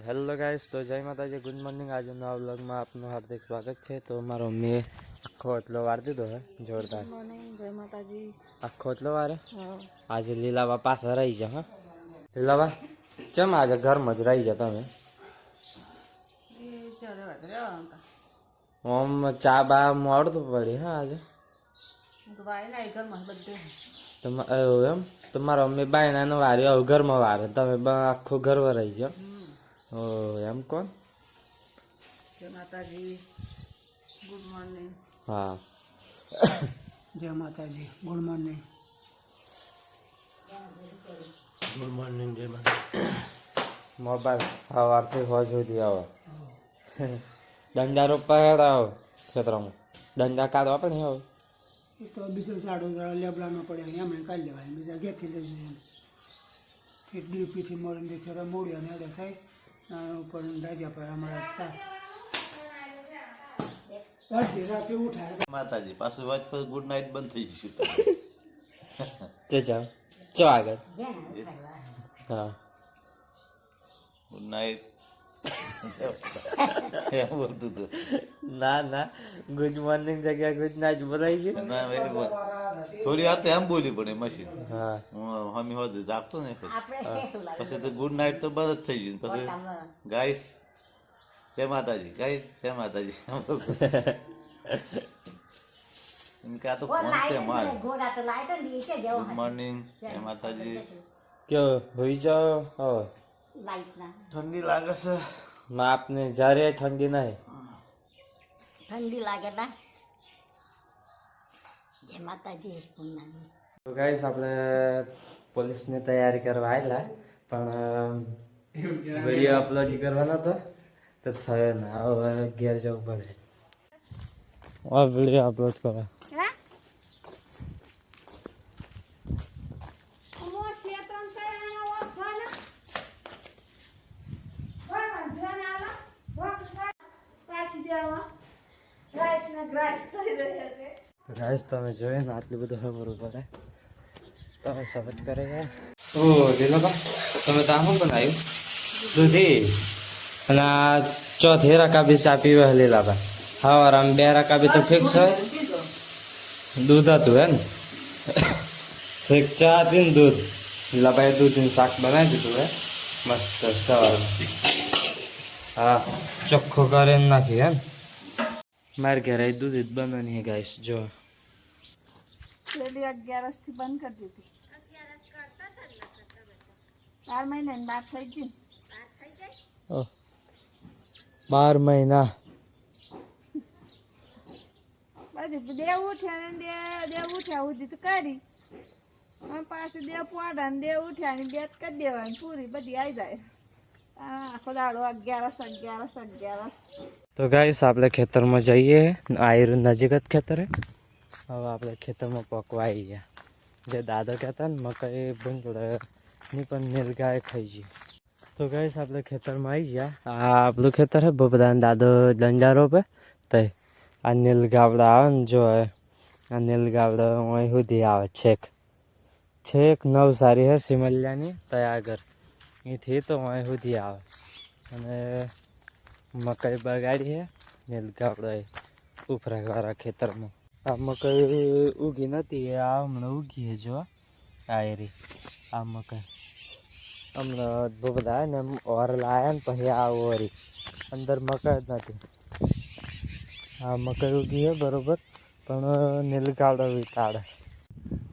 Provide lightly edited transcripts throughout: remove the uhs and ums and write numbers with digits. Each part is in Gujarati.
હેલો ગાઈસ, તો જય માતાજી, ગુડ મોર્નિંગ। આજના વ્લોગમાં આપનું હાર્દિક સ્વાગત છે। તો મારો મેં આખો એટલો વાર દીધો હે જોરદાર। ગુડ મોર્નિંગ, જય માતાજી। આખો એટલો વારે હા આજે લીલાબા પાછા રહી જા। હા લીલાબા, ચમ આજે ઘરમાં જ રહી જા તમે? એ ચારે વાગે રહેવાનું ઓમ ચા બા મોડું પડી હા આજે તો ભાઈ ના ઘરમાં બધે એમ તમારો મમ્મી બાયના વારે ઘરમાં વારે તમે આખું ઘર રહી ગયો। ઓ એમ કોણ? જય માતાજી, ગુડ મોર્નિંગ। હા જય માતાજી, ગુડ મોર્નિંગ। ગુડ મોર્નિંગ, જય માતાજી। મોબાઈલ સવારથી હોજ સુધી આવો દંડા રોપવા હેડ આવો ખેતરમાં દંડા કાઢવા પણ નહીં આવો એ તો બીજો સાડો લેબડાનો પડે એમ કાઢી લેવાય, બીજા ઘેરથી લઈ જઈએ એક ડીપીથી મોડીને થોડા મોડી અને અડે થાય ઉપર દાગ્યા પર અમારા રાતે ઉઠાય માતાજી પાછું વાત પર ગુડ નાઇટ બંધ થઈ ગયું જાઓ ચો આગળ હા ગુડ નાઇટ એમ બોલતું હતું ના ના ગુડ મોર્નિંગ જગ્યા ગુડ નાઇટ બોલાય છે ના વેરી બોલ થોડી વાર તો એમ બોલી પડે મશીન હા હું હમી હોદ જાગતો ને પછી તો ગુડ નાઇટ તો બંધ જ થઈ ગયું પછી ગાઈસ જય માતાજી ગાઈસ જય માતાજી એમ કે આ તો ફોન છે માર ગુડ મોર્નિંગ જય માતાજી કયો હોઈ જાઓ હવે ઠંડી લાગે છે આપને જ્યારે ઠંડી નહીં ઠંડી લાગે ના જય માતાજી। તો ગાઈસ આપણે પોલીસની તૈયારી કરવા આવેલા પણ વિડીયો અપલોડ કરવાનો હતો તો થયો ના હવે ઘેર જવું પડે આ વિડીયો અપલોડ કરવા ગાઈસ તમે જોઈએ ને આટલું બધું ખબર પડે તમે સપોર્ટ કરે યાર। ઓ દિલોબા તમે તો આમ બનાવ્યું દૂધી અને આ ચોથી રકાબી ચા પીવે લીલાબા હા આમ 2 રકાબી તો ફિક્સ હોય દૂધ હતું હે ને એક ચા હતી ને દૂધ લીલાબાએ દૂધનું શાક બનાવી દીધું હે મસ્ત સવારમાં હા ચોખ્ખું કરીને નાખી હે ને મારે ઘરે દૂધ જ બનવાની હે ગાઈસ જો 11 થી બંધ કરી દીધી 4 મહિના ની બાદ થઈ ગઈ 12 મહિના બધી દેવ ઉઠ્યા ને દેવ ઉઠ્યા સુધી તો કરી પાછું દેવ પોડા ને દેવ ઉઠ્યા ને બેત કરી દેવાની પૂરી બધી આવી જાય આખો દાડો 11 તો ગાઈસ આપણે ખેતરમાં જઈએ આયરું નજીક જ ખેતર હે હવે આપણે ખેતરમાં પકવા આવી ગયા જે દાદો કહેતા ને મકાઈ ભૂંજોડે ની પણ નીલગાય ખાઈ ગઈ તો ગાઈસ આપણે ખેતરમાં આવી ગયા આ આપણું ખેતર હે બધા દાદો દંડા રોપે તો આ નીલગાવડા આવે ને જો આ નીલગાવડા અહીં સુધી આવે છેક નવસારી હે સિમલિયાની ત્યાં આગળ અહીંથી તો અહીં સુધી આવે અને મકાઈ બગાડી હે નીલગાવડા ઉફરાવાળા ખેતરમાં આ મકાઈ ઉગી નથી આ હમણાં ઉગી હે જો આયરી આ મકાઈ હમણાં બધા ને ઓર લાયા ને પછી આ ઓરી અંદર મકાઈ જ નથી આ મકાઈ ઉગી હે બરોબર પણ નીલગાવડા વિતાડે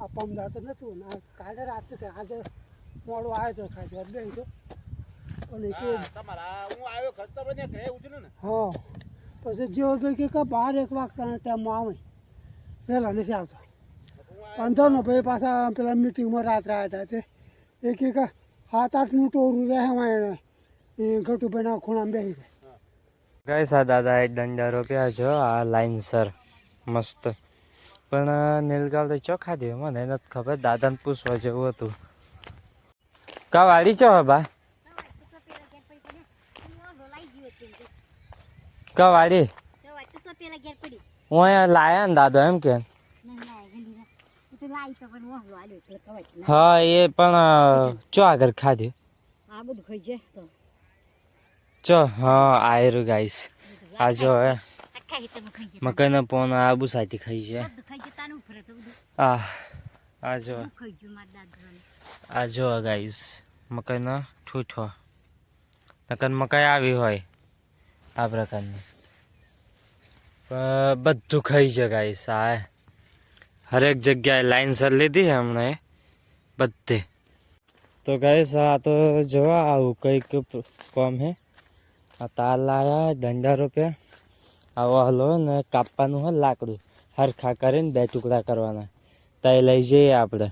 આ પમદાર તો નતું ને કાલે રાતે આજે મોડું આવ્યો તો ખાઈ બે તો અને કે તમારા હું આવ્યો ખર્ચો બને ઘરે ઉજનો ને હા પછી જેવો તો કે 12-1 વાગતાના ટાઈમમાં આવે પહેલાં નથી આવતો 15 પછી પાછા પેલા મિટિંગમાં રાત્રે આવ્યા હતા તે એક 7-8નું ટોરું રહે એમાં એ ઘટુભાઈના ખૂણામાં બેસી જાય ગાઈસ આ દાદા એ દંડા રોપ્યા છો આ લાઈનસર મસ્ત પણ નીલગાવડે ચોખા દે મને નથી ખબર દાદાને પૂછવા જેવું હતું કા વાળી ચો બા કા વાળી હું અહીંયા લાયા ને દાદો એમ કે હા એ પણ ચો આગળ ખાધી આ બધું ખાઈ જાય તો ચો હા આયરું ગાઈસ આ જો હે મકાઈનો પોન આબુ સાથી ખાઈ છે આ જો ગાઈસ મકાઈનો ઠૂઠો નકર મકાઈ આવી હોય આ પ્રકારની બધું ખાઈ છે ગાઈસ આ હરેક જગ્યાએ લાઈનસર લીધી છે હમણાં બધે તો ગાઈસ આ તો જોવા આવું કંઈક કોમ હે આ તાર લાયા દંડા રૂપિયા આવો હલો ને કાપવાનું હોય લાકડું હરખા કરીને 2 ટુકડા કરવાના તઈ લઈ જઈએ આપણે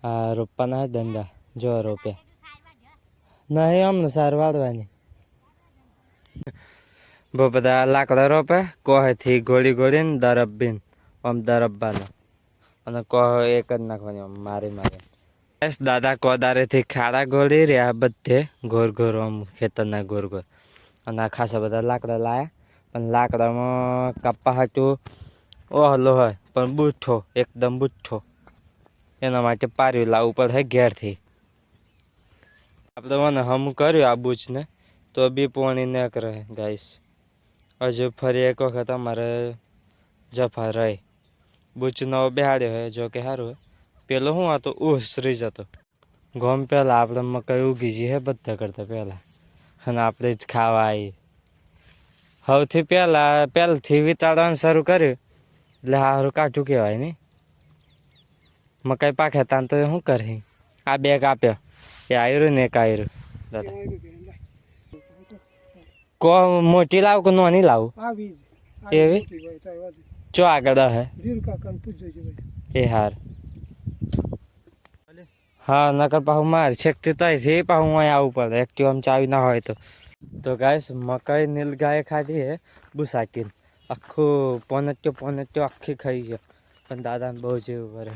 આ રોપવાના હોય દંડા જો રોપ્યા નહીં અમને સાર વાળવાની બહુ બધા લાકડા રોપે કોહેથી ગોળી ગોળીને દરબ બીન આમ દરબવાનો અને કોહ એક જ નાખવાની આમ મારી દાદા કોદારેથી ખાડા ગોળી રહ્યા બધે ગોર ગોર આમ ખેતરના ગોર ગોર અને આ ખાસા બધા લાકડા લાયા પણ લાકડામાં કાપવા હાટું ઓહલો હોય પણ બુઠ્ઠો એકદમ બુઠ્ઠો એના માટે પાર્યું લાવવું પડે ઘેરથી આપણે મને હમ કર્યું આ બૂચને તો બી પોણી ન કરે ગાઈસ હજુ ફરી એક વખત અમારે જફા રહે બૂચ નવો બેહાડ્યો હોય જો કે સારું પેલો શું હતો ઉસરી જતો ગોમ પહેલાં આપણે મકાઈ ઉગી જઈએ બધા કરતાં પહેલાં અને આપણે જ ખાવા આવી સૌથી પહેલથી વિતાડવાનું શરૂ કર્યું એટલે સારું કાઠું કહેવાય નહીં મકાઈ પાકે તાન તો શું કરે આ બેગ આપ્યો એ આવ્યું ને એક આવ્યું દાદા કો મોટી લાવ કે નાની લાવું એવી ચો આગળ હે એ હાર હા નકર પાછું માર છેકથી તઈથી પાછું અહીં આવવું પડે એક્ટિવ આમ ચાવી ના હોય તો ગાઈસ મકાઈ નીલગાયે ખાધી હે બુસાકીને આખું પોનેટ્યો આખી ખાઈ ગયો પણ દાદાને બહુ જેવું પડે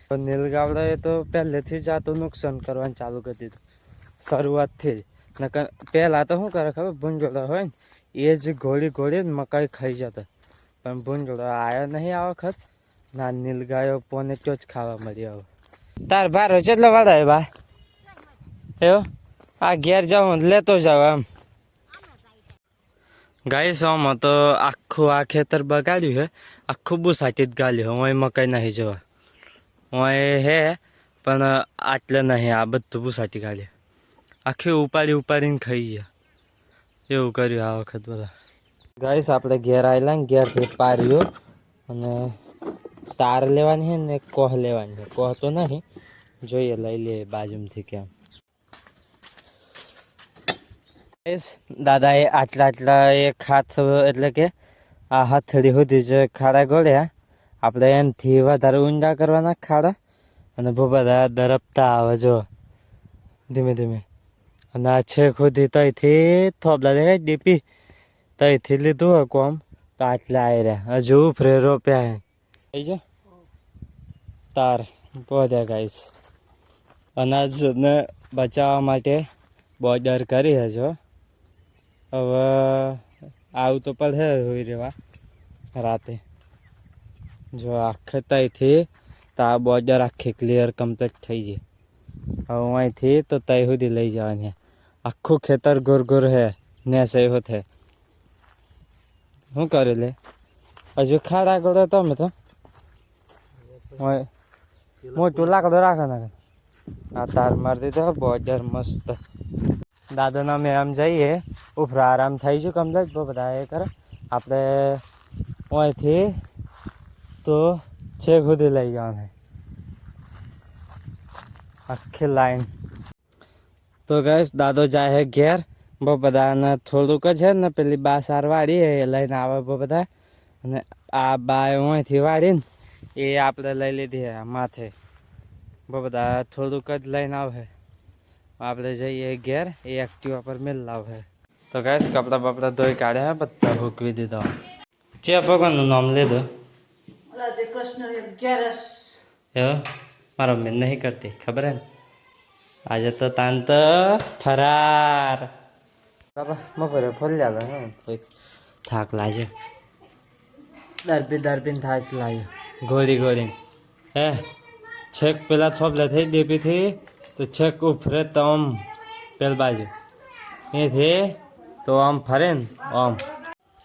પણ નીલગાવડાએ તો પહેલેથી જ આ તો નુકસાન કરવાનું ચાલુ કરી દીધું શરૂઆતથી જ નકર પહેલાં તો શું કરે ખબર ભૂંજોળો હોય ને એ જ ઘોળીને મકાઈ ખાઈ જતા પણ ભૂંજોળો આવ્યો નહીં આ વખત ના નીલગાયો પોનેટ્યો જ ખાવા મળ્યો હવે તાર ભારો કેટલો વાળાય બા એવો આ ઘેર જાઉં લેતો જાવ આમ ગાઈસ આમાં તો આખું આ ખેતર બગાડ્યું હે આખું બુસાટી જ ગાલ્યું હોય મકાઈ નહીં જોવા હોય હે પણ આટલે નહીં આ બધું બુસાટી ગાલ્યું આખી ઉપાડીને ખાઈ ગયા એવું કર્યું આ વખત બધા ગાઈસ આપણે ઘેર આવેલા ને ઘેરથી પાર્યું અને તાર લેવાની છે ને કોહ લેવાની છે કોહ તો નહીં જોઈએ લઈ લે બાજુમાંથી કેમ દાદાએ આટલા એક હાથ એટલે કે આ હથેળી સુધી જ ખાડા ગોળ્યા આપણે એનાથી વધારે ઊંડા કરવાના ખાડા અને બહુ બધા દરપતા આવે જો ધીમે ધીમે અને આ છેક સુધી તઈથી થોબલા દેખાય ડીપી તઈથી લીધું હોય કોમ તો આટલા આવી રહ્યા હજુ ફ્રે રોપ્યા હે થઈ જો તાર બધા ગાઈસ અનાજને બચાવવા માટે બોર્ડર કરી છે જો હવે આવું તો પડે હોઈ રહેવા રાતે જો આખે તઈથી તો આ બોર્ડર આખી ક્લિયર કમ્પ્લીટ થઈ જાય હવે અહીંથી તો તઈ સુધી લઈ જવાની આખું ખેતર ગોર હે ને સહી થે શું કરે લે હજુ ખાડા ગોળો તમે તો મોટું લાકડો રાખો નાખે આ તાર મારી દીધો બોર્ડર મસ્ત દાદાના અમે આમ જઈએ ઉફરા આરામ થઈ ગયું કમ્પ્લીટ બહુ બધા એ કરે આપણે અહીંથી તો છેક સુધી લઈ જવાનું આખી લાઈન તો ગાઈસ દાદો જાય હે ઘેર બહુ બધાને થોડુંક જ છે ને પેલી બા સાર વાળી એ લઈને આવે બહુ બધા અને આ બા અહીંથી વાળીને એ આપણે લઈ લીધી હે માથે બહુ બધા થોડુંક જ લઈને આવે આપણે જઈએ ઘેર એ એક્ટિવા પર મેલ લાવે તો ગાઈસ કપડાં બપડા ધોઈ કાઢ્યા બધા ભૂકવી દીધા ચે ભગવાનનું નામ લીધું એવું મારા મમ્મી નહીં કરતી ખબર હે ને આજે તો તાન તો ફરાર બાબા બપોરે ફોલ લાવે હે થાક લાગે દરપીને થાક લાગે ગોળી હે છેક પેલા થોપલા થઈ ડેપીથી તો છેક ઉફરે તમ પેલ બાજુ અહીંથી તો આમ ફરે ને આમ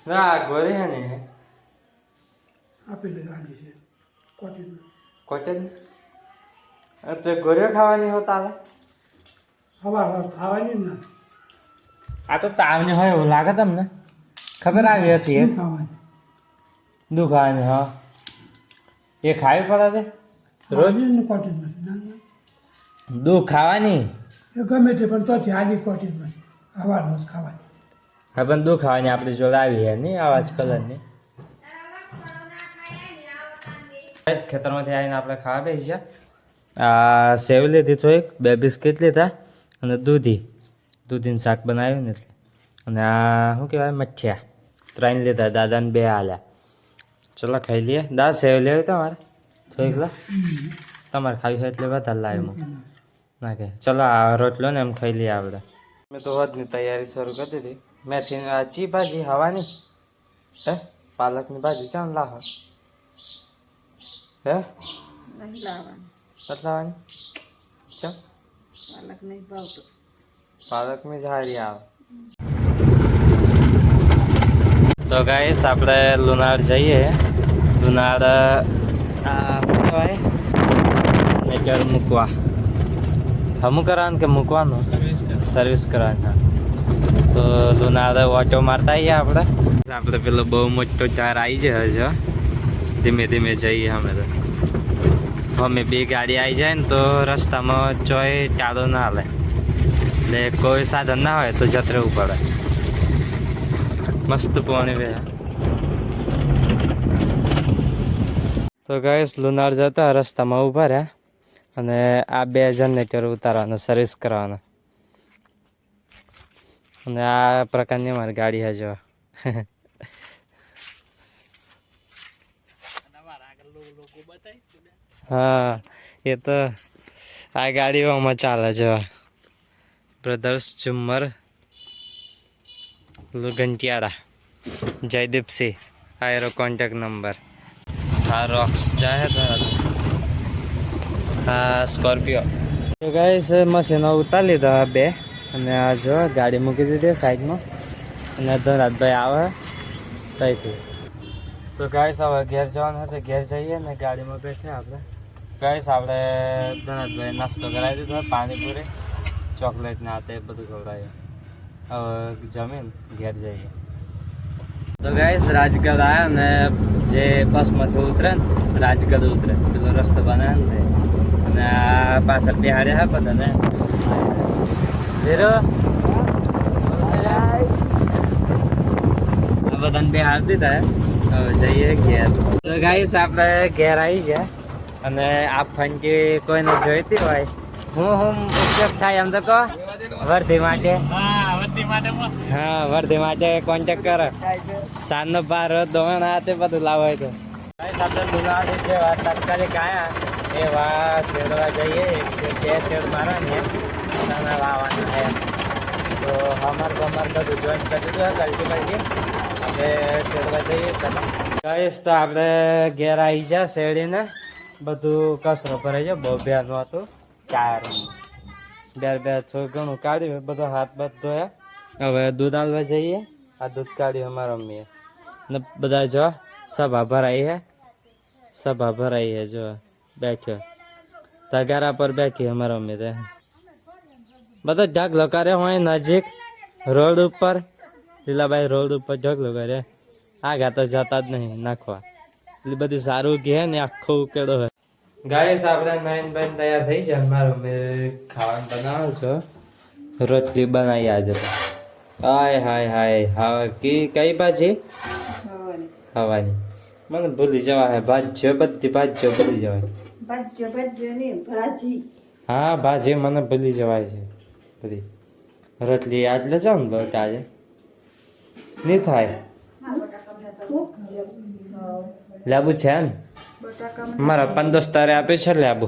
ના ગોરે હે ને આપેલી ગાડી છે કોટી કોટેજ તો ગોરીઓ ખાવાની હોતા હવા ખાવાની જ ના આ તો તાવને હોય એવું લાગે તમને ખબર આવી હતી એ ખાવાની દુખાવાની હા એ ખાવી પડે છે રોજ કોટી દૂધ ખાવાની એ ગમે તે પણ તો આલી કોટી હવા રોજ ખાવાની હા પણ દૂધ ખાવાની આપણી જોડે આવી છે નહીં આવા જ કલરની ખેતરમાંથી આવીને આપણે ખાવા બેસી છે આ સેવ લીધી થોડીક 2 બિસ્કિટ લીધા અને દૂધીનું શાક બનાવ્યું ને એટલે અને આ શું કહેવાય મઠિયા 3 લીધા દાદાને 2 આલ્યા ચલો ખાઈ લઈએ દા સેવ લેવી તમારે થોડીક લો તમારે ખાવી હોય એટલે વધારે લાવ્યો ના કે ચલો આ રોટલો ને એમ ખાઈ લઈએ આપણે મેં તો વધની તૈયારી શરૂ કરી દીધી મેથી ચી ભાજી હવાની હે પાલકની ભાજી ચાલ લાવો હે નહીં લાવવાની લાવવાની ચાલ પાલક નહીં ભાવતો પાલકની જ હારી આવે તો ગાઈસ આપણે લુણાર જઈએ લુણાર આ શું કહેવાય નેચર મૂકવા હમું કરવાનું કે મૂકવાનું સર્વિસ કરવાનું તો લુણાર ઓટો મારતા આવીએ આપણે પેલો બહુ મોટો ચાર આવી જાય હજુ ધીમે ધીમે જઈએ અમે તો અમે 2 ગાડી આવી જાય ને તો રસ્તામાં ચોય ટાળો ના હાલે એટલે કોઈ સાધન ના હોય તો જત રહેવું પડે મસ્ત પાણી બે તો ગાઈસ લુણાર જતા રસ્તામાં ઊભા રહ્યા અને આ 2 જનરેટર ઉતારવાનું સર્વિસ કરવાનું અને આ પ્રકારની અમારી ગાડી છે જો હા એ તો આ ગાડીઓમાં ચાલે છે બ્રધર્સ ઝુમ્મર ગંટિયાળા જયદીપસિંહ આ એરો કોન્ટેક્ટ નંબર આ રોક્સ જાય તો આ સ્કોર્પિયો તો ગાઈસ મશીનો ઉતારી લીધા 2 અને આ જો ગાડી મૂકી દીધી સાઈડમાં અને ધરાતભાઈ આવે ત્યાંથી તો ગાઈસ હવે ઘેર જવાનું હતું ઘેર જઈએ ને ગાડીમાં બેઠે આપણે ગાઈસ આપણે ધનાતભાઈ નાસ્તો કરાવી દીધો પાણીપુરી ચોકલેટ ને આ તે બધું ખવડાવ્યું હવે જમીન ઘેર જઈએ તો ગાઈસ રાજગઢ આવ્યા ને જે બસમાંથી ઉતરે ને રાજગઢ ઉતરે પેલો રસ્તો બનાવે ને અને આ પાછળ બિહાડ્યા હા બધાને આ બધાને બિહાર દીધા હવે જઈએ ઘેર તો ગાઈસ આપણે ઘેર આવી ગયા અને આ ફંકી કોઈને જોઈતી હોય હું ઉપયોગ થાય એમ તો કહો વર્ધી માટે હા વર્ધી માટે કોન્ટેક કરો સાંજનો 12 દોણ આ તે બધું લાવો તો આપણે દુલાથી જે વાત તાત્કાલિક આવ્યા એવા શેરવા જઈએ 2 શેર મારા ને વાવવાના એમ તો અમાર બધું જોઈન કરી દીધું કલ્ટી આપણે શેરવા જઈએ કહીશ તો આપણે ઘેર આવી જાય શેરડીને બધું કચરો ભરાઈ જાય બહુ બેનું હતું 4 બે થોડું ઘણું કાઢ્યું બધો હાથ બાથ ધોયા હવે દૂધ આલવા જઈએ આ દૂધ કાઢ્યું અમારા મમ્મીએ ને બધા જો સભા ભરાઈ છે જો બેઠ્યો તગારા પર બેઠી અમારા મમ્મી તે બધો ઢગલો કરે હોય નજીક રોડ ઉપર લીલાભાઈ રોડ ઉપર ઢગલો કરે આગા તો જતા જ નહીં નાખવા એટલે બધી સારું કહે ને આખો ઉકેડો હોય ગાઈસ આપણે નાઈન બેન તૈયાર થઈ જાય મારો મેં ખાવાનું બનાવો છો રોટલી બનાવી આજે તો હાય હાય હાય હા કઈ ભાજી હવાની મને ભૂલી જવા હે ભાજ્યો બધી ભાજ્યો ભૂલી જવાય હા ભાજી મને ભૂલી જવાય છે બધી રોટલી આટલે જાવ ને લોટ આજે નહીં થાય લાબુ છે ને મારા 5 દોસ્તારે આપ્યું છે લાબુ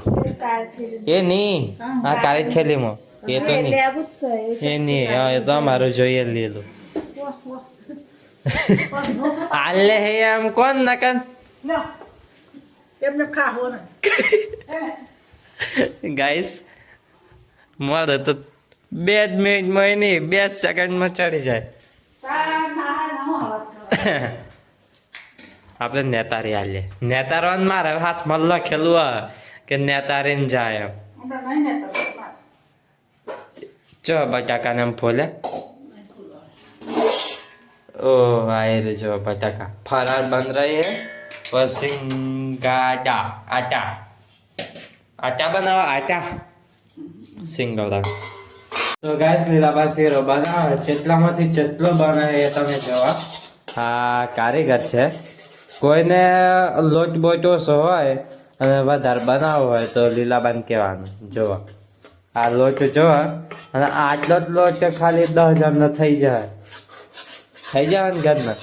એ નહીં હા કાળી થેલીમાં એ તો નહીં એ નહીં હા એ તો અમારું જોઈએ લીધું આલે હે આમ કોણ નકન એમને ખાવો ને ગાઈસ મળે તો 2 જ મિનિટમાં નહીં 2 સેકન્ડમાં ચડી જાય. આપણે નેતારી આલીએ નેતારવાન મારે હાથમાં લખેલું હોય કે નેતારીને જાય એમ. જો બટાકાને એમ ફોલે. ઓ આયરે જો બટાકા ફરાર બન રહી है और सिंगाड़ा आटा आटा बनाओ आटा सिंगाड़ा. તો ગાઈસ લીલાબા શીરો બનાવે જેટલામાંથી જેટલો બનાવે એ તમે જોવા. આ કારીગર છે. કોઈને લોટ બોટ ઓછો હોય અને વધારે બનાવવો હોય તો લીલાબાને કહેવાનું. જોવા આ લોટ જોવા અને આટલો જ લોટ ખાલી 10 જણનો થઈ જાય. થઈ જાય ને ઘરના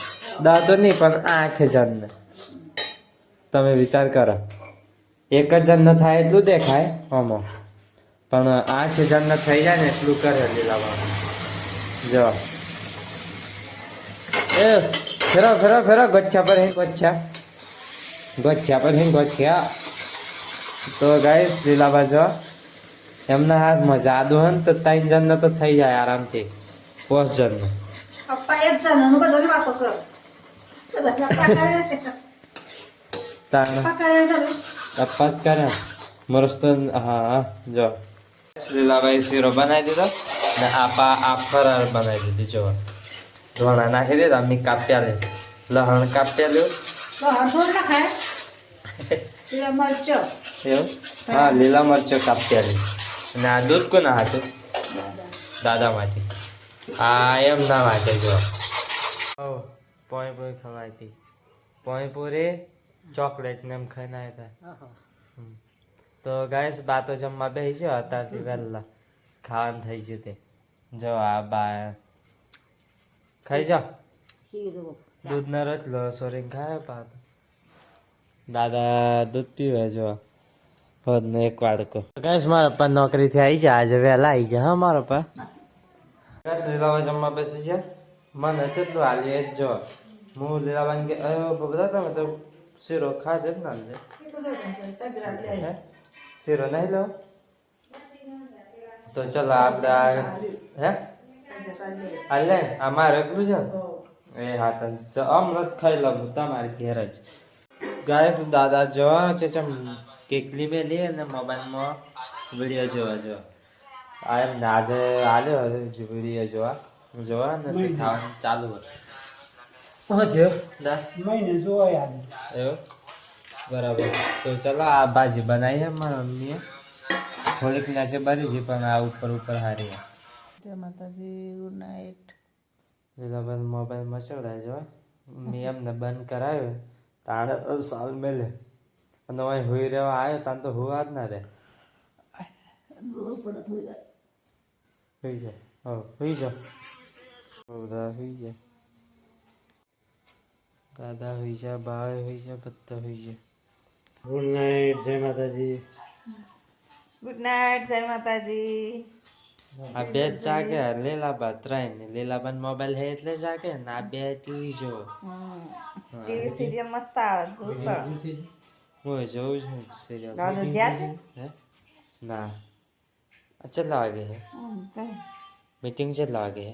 10 તો નહીં પણ 8 જણને. તમે વિચાર કરો 1 જ જણનો થાય એટલું દેખાય આમાં પણ 8 જણનો થઈ જાય ને એટલું કરે લીલાબા. જો એ ફેરો ફેરો ફેરો ગચ્છા પર હે ગચ્છા પર હે ગચ્છા. તો ગાઈસ લીલાબા જો એમના હાથમાં જાદુ હોય ને તો 3 જણનો તો થઈ જાય આરામથી 5 જણનો. પપ્પા એક જણનું બધું વાતો કર અપ્પા જ કરે મરસ તો. હા જો લીલાબાઈ શીરો બનાવી દીધો ને આ ફરાર બનાવી દીધી. જો ધોણા નાખી દીધા અમે કાપ્યા લે લહણ કાપ્યા લ્યો એવું. હા લીલા મરચો કાપ્યા લે અને આ દૂધ કોના હાથે દાદા માટે. આ એમ ના માટે જો પોઈ પોઈ ખવાયતી પોઈ પૂરી ચોકલેટ ને એમ ખાઈને આવ્યા હતા. તો ગાઈસ બાતો જમવા બેસી ગયો અત્યારથી વહેલા ખાવાનું થઈ ગયું તે. જો આ બા ખાઈ જાઓ દૂધનો રોટલો સોરીને ખાયો પાતો. દાદા દૂધ પીવે જો હોદનો 1 વાડકો. ગાઈસ મારા પપ્પા નોકરીથી આવી જાય આજે વહેલા આવી જાય. હા મારા પપ્પા ગાઈસ લીલાબા જમવા બેસી ગયા. મને કેટલું હાલી એ જ જો હું લીલાબાને કે બધા તમે તો શીરો ખાધે જ ના લે શીરો નહીં લો તો ચાલો આપણે હે હાલે આ મારે એકલું છે ને એ હા તને હમણાં ખાઈ લઉં તમારે ઘેર જ. ગાઈસ દાદા જો છે કેકલી બે લે ને મોબાઈલમાં વિડીયો જોવા આ એમ આજે આલ્યો વિડીયો જોવા ને શીખાવાનું ચાલુ મહિને જોવા યાર એવું બરાબર. તો ચાલો આ ભાજી બનાવી છે મારા મમ્મીએ થોડીક નાચે બરી છે પણ આ ઉપર હારી. જય માતાજી ગુડ નાઇટ. લીલાબા મોબાઈલમાં ચડાય જો મેં એમને બંધ કરાવ્યો તાણે તો સાલ મેલે અને અહીં હુઈ રહેવા આવ્યો તાને તો હુવા જ ના રે. હુઈ જાય હુઈ જાઓ બધા હુઈ જાય. દાદા હુઈ જાય ભાઈ હુઈ જાય બધા હુઈ જાય. ગુડ નાઇટ જય માતાજી. ગુડ નાઇટ જય માતાજી. આ 2 જ જાગે લીલાબા 3 લીલાબાન મોબાઈલ હે એટલે જાગે ને આ 2 ટીવી જો ટીવી સિરિયલ મસ્ત આવે જોતા. હું જોઉં છું સિરિયલ. દાદા ગયા છે હે ના કેટલા વાગે છે મીટિંગ કેટલા વાગે છે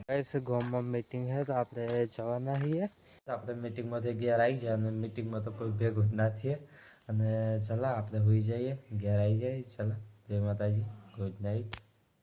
ગાઈસ ગામમાં મીટિંગ છે તો આપણે જવાના છીએ. આપણે મીટિંગમાંથી ઘેર આવી જાય અને મીટિંગમાં તો કોઈ ભેગું ના થઈએ અને ચલા આપણે હોઈ જઈએ ઘેર આવી જાય. ચલા જય માતાજી ગુડ નાઇટ.